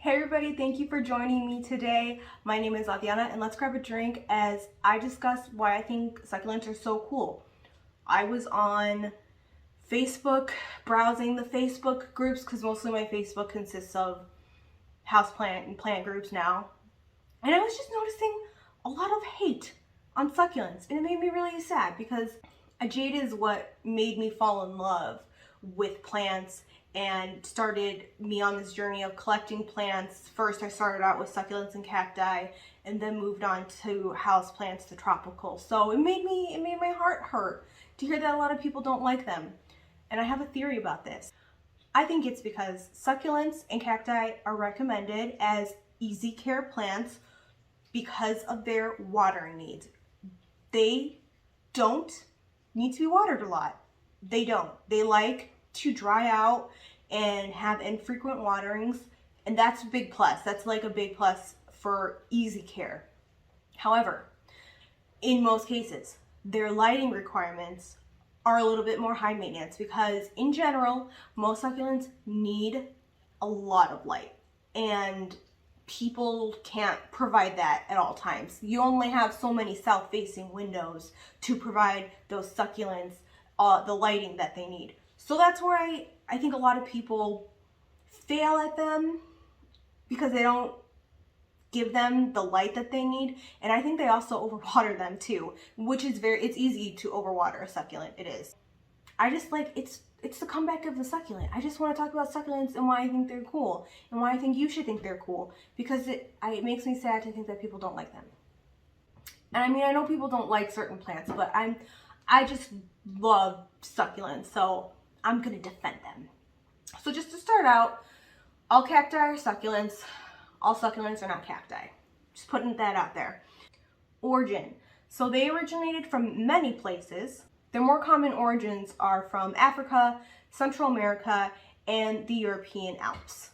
Hey everybody, thank you for joining me today. My name is Adriana and let's grab a drink as I discuss why I think succulents are so cool. I was on Facebook browsing the Facebook groups because mostly my Facebook consists of houseplant and plant groups now. And I was just noticing a lot of hate on succulents and it made me really sad because Jade is what made me fall in love with plants and started me on this journey of collecting plants. First, I started out with succulents and cacti, and then moved on to house plants, to tropical. So it made my heart hurt to hear that a lot of people don't like them. And I have a theory about this. I think it's because succulents and cacti are recommended as easy care plants because of their watering needs. They don't need to be watered a lot. They don't. They like to dry out and have infrequent waterings, and that's a big plus. That's like a big plus for easy care. However, in most cases, their lighting requirements are a little bit more high maintenance because in general, most succulents need a lot of light and people can't provide that at all times. You only have so many south-facing windows to provide those succulents the lighting that they need. So that's where I think a lot of people fail at them because they don't give them the light that they need. And I think they also overwater them too, which is it's easy to overwater a succulent. It is. I just like, it's the comeback of the succulent. I just want to talk about succulents and why I think they're cool and why I think you should think they're cool because it makes me sad to think that people don't like them. And I mean, I know people don't like certain plants, but I just love succulents, so I'm gonna defend them. So just to start out, all cacti are succulents. All succulents are not cacti. Just putting that out there. Origin. So they originated from many places. Their more common origins are from Africa, Central America, and the European Alps.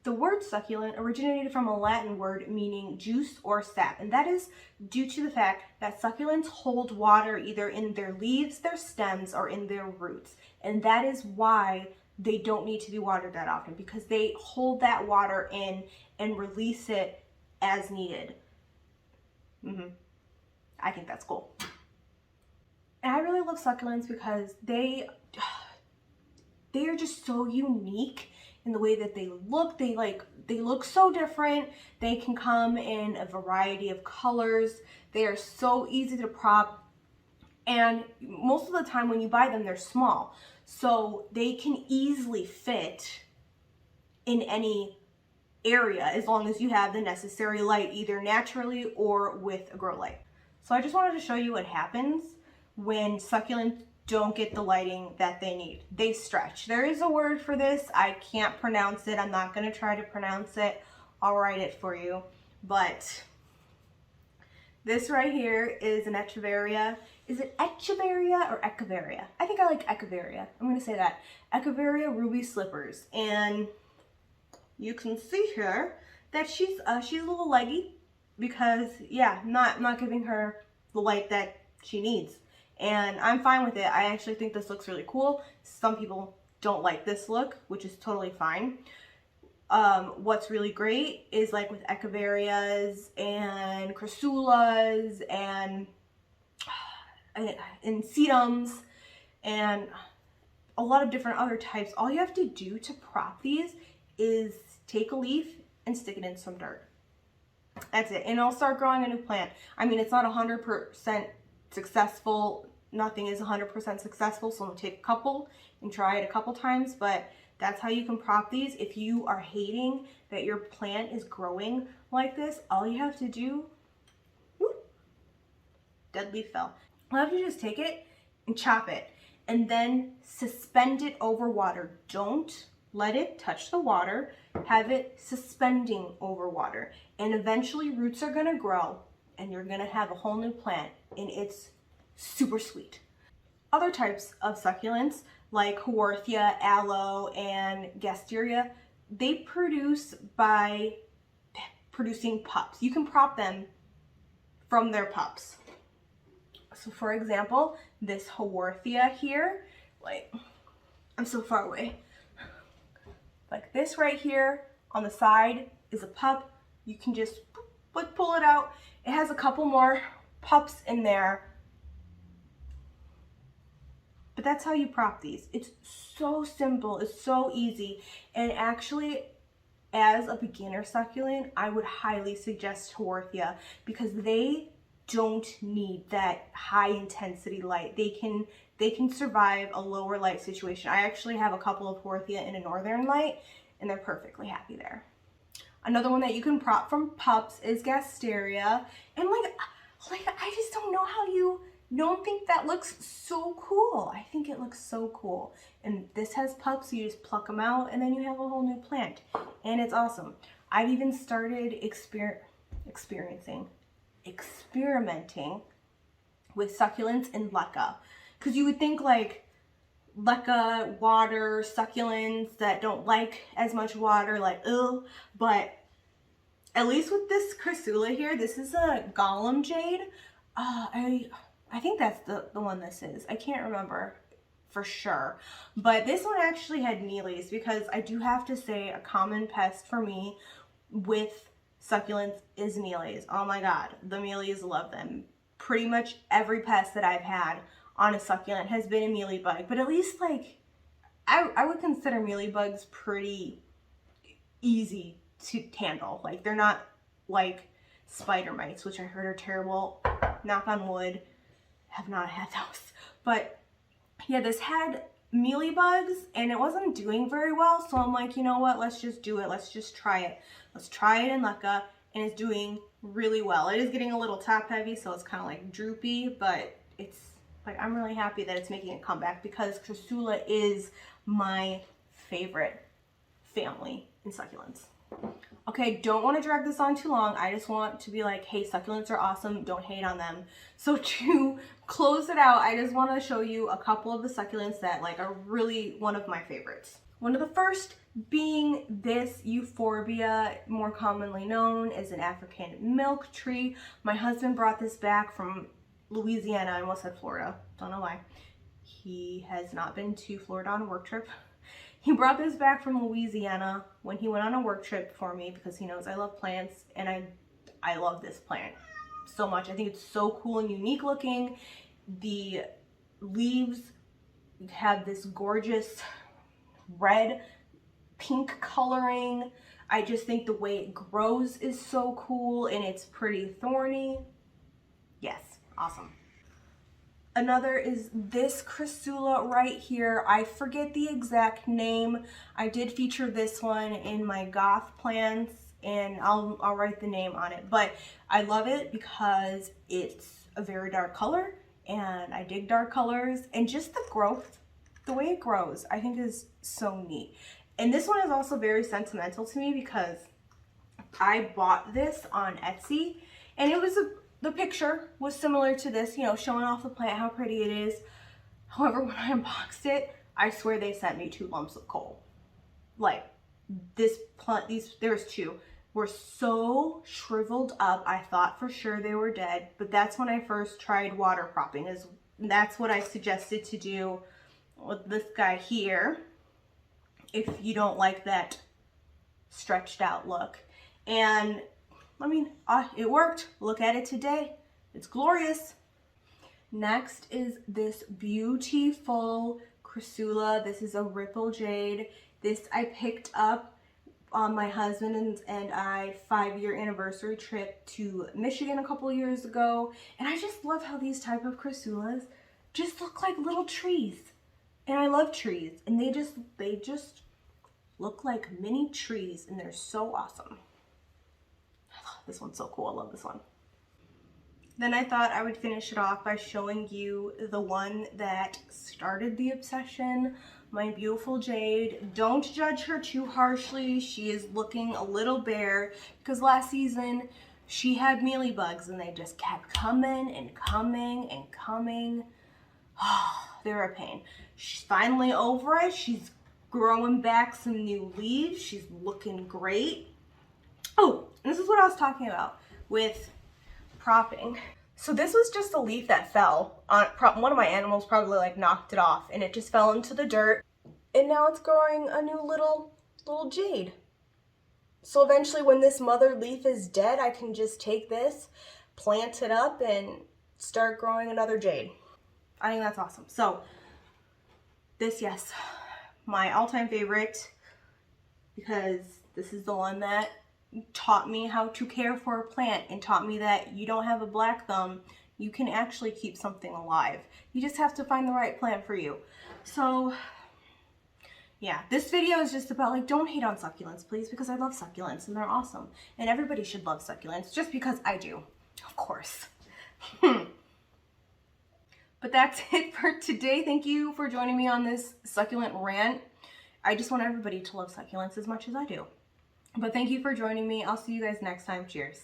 The word succulent originated from a Latin word meaning juice or sap, and that is due to the fact that succulents hold water either in their leaves, their stems, or in their roots. And that is why they don't need to be watered that often, because they hold that water in and release it as needed. I think that's cool. And I really love succulents because they are just so unique in the way that they look. They look so different. They can come in a variety of colors. They are so easy to prop. And most of the time when you buy them, they're small. So they can easily fit in any area as long as you have the necessary light, either naturally or with a grow light. So I just wanted to show you what happens when succulents don't get the lighting that they need. They stretch. There is a word for this. I can't pronounce it. I'm not going to try to pronounce it. I'll write it for you. But this right here is an echeveria. Is it echeveria or echeveria? I think I like echeveria. I'm going to say that. Echeveria ruby slippers. And you can see here that she's a little leggy because, yeah, not giving her the light that she needs. And I'm fine with it. I actually think this looks really cool. Some people don't like this look, which is totally fine. What's really great is like with echeverias and crassulas and sedums and a lot of different other types. All you have to do to prop these is take a leaf and stick it in some dirt. That's it. And it'll start growing a new plant. I mean, it's not 100% successful. Nothing is 100% successful, so we'll take a couple and try it a couple times, but that's how you can prop these. If you are hating that your plant is growing like this, all you have to do, dead leaf fell. All you have to do is take it and chop it and then suspend it over water. Don't let it touch the water. Have it suspending over water, and eventually roots are gonna grow and you're gonna have a whole new plant, and it's super sweet. Other types of succulents like Haworthia, aloe, and gasteria, they produce by producing pups. You can prop them from their pups. So for example, this Haworthia here, like, I'm so far away. Like this right here, On the side is a pup. You can just pull it out. It has a couple more pups in there. But that's how you prop these. It's so simple, it's so easy. And actually, as a beginner succulent, I would highly suggest Haworthia because they don't need that high intensity light. They can survive a lower light situation. I actually have a couple of Haworthia in a northern light and they're perfectly happy there. Another one that you can prop from pups is Gasteria. And like I just don't know how you don't think that looks so cool. I think it looks so cool. And this has pups, so you just pluck them out and then you have a whole new plant. And it's awesome. I've even started experimenting with succulents in leca. Because you would think like leca water succulents that don't like as much water, like ugh, but at least with this Chrysula here, this is a Golem Jade. I think that's the one this is. I can't remember for sure. But this one actually had mealies because I do have to say a common pest for me with succulents is mealies. Oh my god, the mealies love them. Pretty much every pest that I've had on a succulent has been a mealy bug. But at least like, I would consider mealy bugs pretty easy to handle. Like they're not like spider mites, which I heard are terrible. Knock on wood. Have not had those. But yeah, this had mealy bugs and it wasn't doing very well. So I'm like, you know what? Let's just do it. Let's just try it. Let's try it in leca, and it's doing really well. It is getting a little top heavy, so it's kind of like droopy, but it's like, I'm really happy that it's making a comeback because Chrysula is my favorite family in succulents. Okay, don't want to drag this on too long. I just want to be like, hey, succulents are awesome. Don't hate on them. So to close it out, I just want to show you a couple of the succulents that like are really one of my favorites. One of the first being this Euphorbia, more commonly known as an African milk tree. My husband brought this back from Louisiana. I almost said Florida. Don't know why. He has not been to Florida on a work trip. He brought this back from Louisiana when he went on a work trip for me because he knows I love plants, and I love this plant so much. I think it's so cool and unique looking. The leaves have this gorgeous red pink coloring. I just think the way it grows is so cool, and it's pretty thorny. Yes, awesome. Another is this Chrysula right here. I forget the exact name. I did feature this one in my goth plants, and I'll write the name on it. But I love it because it's a very dark color, and I dig dark colors, and just the growth, the way it grows, I think is so neat. And this one is also very sentimental to me because I bought this on Etsy, and it was the picture was similar to this, you know, showing off the plant, how pretty it is. However, when I unboxed it, I swear they sent me 2 lumps of coal. Like, this plant, there's 2, were so shriveled up, I thought for sure they were dead. But that's when I first tried water propping. That's what I suggested to do with this guy here, if you don't like that stretched out look. And I mean, it worked. Look at it today. It's glorious. Next is this beautiful Chrysula. This is a Ripple Jade. This I picked up on my husband and I 5-year anniversary trip to Michigan a couple years ago. And I just love how these type of Chrysulas just look like little trees. And I love trees. And they just look like mini trees, and they're so awesome. This one's so cool. I love this one. Then I thought I would finish it off by showing you the one that started the obsession, my beautiful Jade. Don't judge her too harshly. She is looking a little bare because last season she had mealybugs and they just kept coming and coming and coming. Oh, they were a pain. She's finally over it. She's growing back some new leaves. She's looking great. Oh, this is what I was talking about with propping. So this was just a leaf that fell on one of my animals, probably like knocked it off, and it just fell into the dirt. And now it's growing a new little jade. So eventually when this mother leaf is dead, I can just take this, plant it up, and start growing another jade. I think that's awesome. So this, yes, my all-time favorite, because this is the one that taught me how to care for a plant and taught me that you don't have a black thumb. You can actually keep something alive. You just have to find the right plant for you. So yeah, this video is just about, like, don't hate on succulents, please, because I love succulents and they're awesome. And everybody should love succulents just because I do, of course. But that's it for today. Thank you for joining me on this succulent rant. I just want everybody to love succulents as much as I do. But thank you for joining me. I'll see you guys next time. Cheers.